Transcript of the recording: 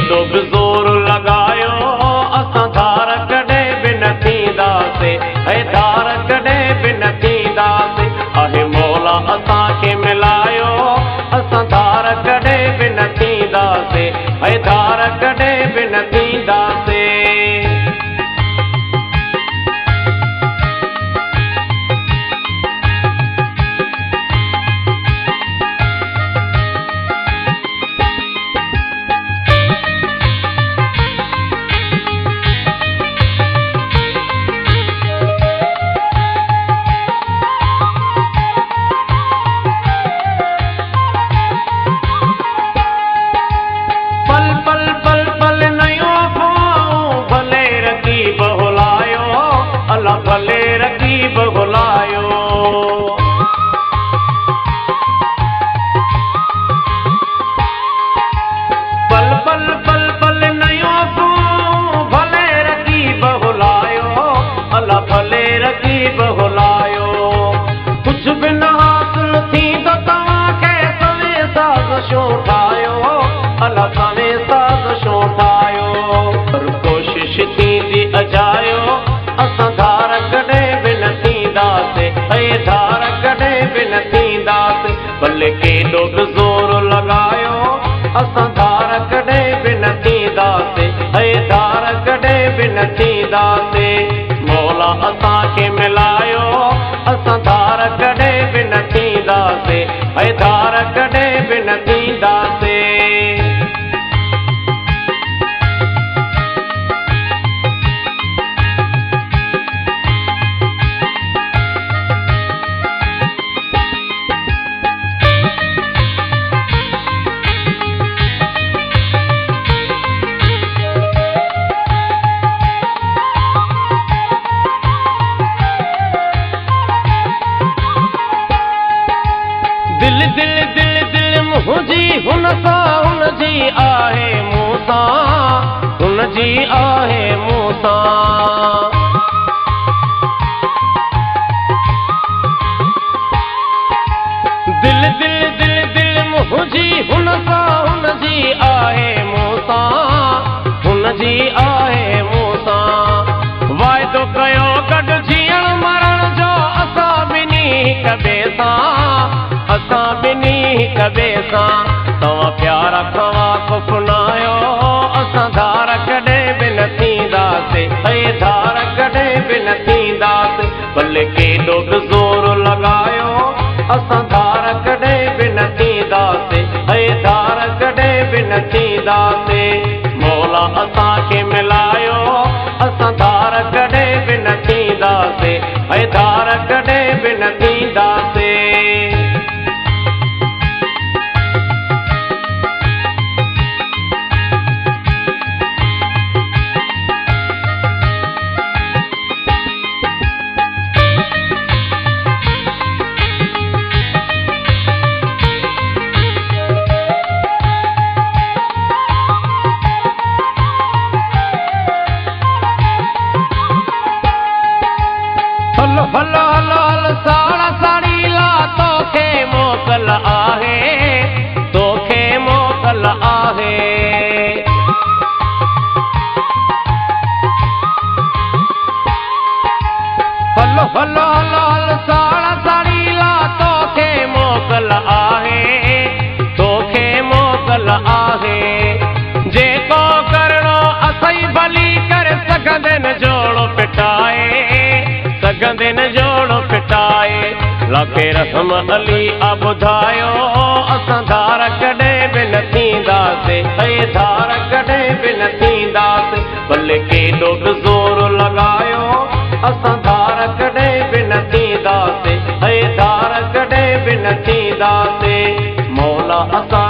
केॾो बि ज़ोर लॻायो असां धार कॾहिं बि न थींदासीं, ऐं धार कॾहिं बि न थींदासीं। आहे मौला असांखे मिलायो असां धार कॾहिं बि न थींदासीं, ऐं धार कॾहिं बि न थींदासीं। भले रकीब भुलायो, पल पल पल पल नयो तूं भले रकीब भुलायो, अल्लाह भले रकीब भुलायो। कुझु बि न हासिल थींदो तव्हांखे तव्हां साज़ छो ठाहियो, अल्लाह तव्हां साज़ छो ठाहियो। पर कोशिश थींदी अजायो असां धार कॾहिं बि न थींदासीं, ऐं धार कॾहिं बि न थींदासीं। भले केॾो बि ज़ोर लॻायो असां धार कॾहिं बि न थींदासीं, ऐं धार कॾहिं बि न थींदासीं। मौला असांखे मिलायो असां धार कॾहिं बि न थींदासीं, ऐं धार कॾहिं बि न थींदासीं। दिल दिल दिल दिल मुंहिंजी हुन सां हुनजी आहे मूं सां, हुनजी आहे मूं सां। दिल दिल दिल दिल मुंहिंजी हुन सां हुनजी आहे मूं सां, हुनजी आहे मूं सां। वाइदो कयो गॾु जीअण मरण जो असां ॿिन्ही हिक ॿिए सां, असां ॿिन्ही हिक ॿिए सां। तव्हां प्यार खां कुफनायो असां धार कॾहिं बि न थींदासीं, ऐं धार कॾहिं बि न थींदासीं। भले केॾो बि ज़ोर लॻायो असां धार कॾहिं बि न थींदासीं, ऐं धार कॾहिं बि न थींदासीं। मौला असांखे मिलायो असां धार कॾहिं बि न थींदासीं, ऐं धार कॾहिं बि न थींदासीं। हलो हलो हलो हलो साड़ा साड़ी ला तोखे मोकल आहे, तोखे मोकल आहे। हलो हलो हलो हलो साड़ा साड़ी ला तोखे मोकल आहे, तोखे मोकल आहे। जेको करणो असाई भली करे सघंदनि जोड़ो पिटाए, सघंदनि जोड़ो पिटाए। लाखे रहम अली आ ॿुधायो असां धार कॾहिं बि न थींदासीं, ऐं धार कॾहिं बि न थींदासीं। भले केॾो बि ज़ोर लॻायो असां धार कॾहिं बि न थींदासीं, ऐं धार कॾहिं बि न थींदासीं। मौला असां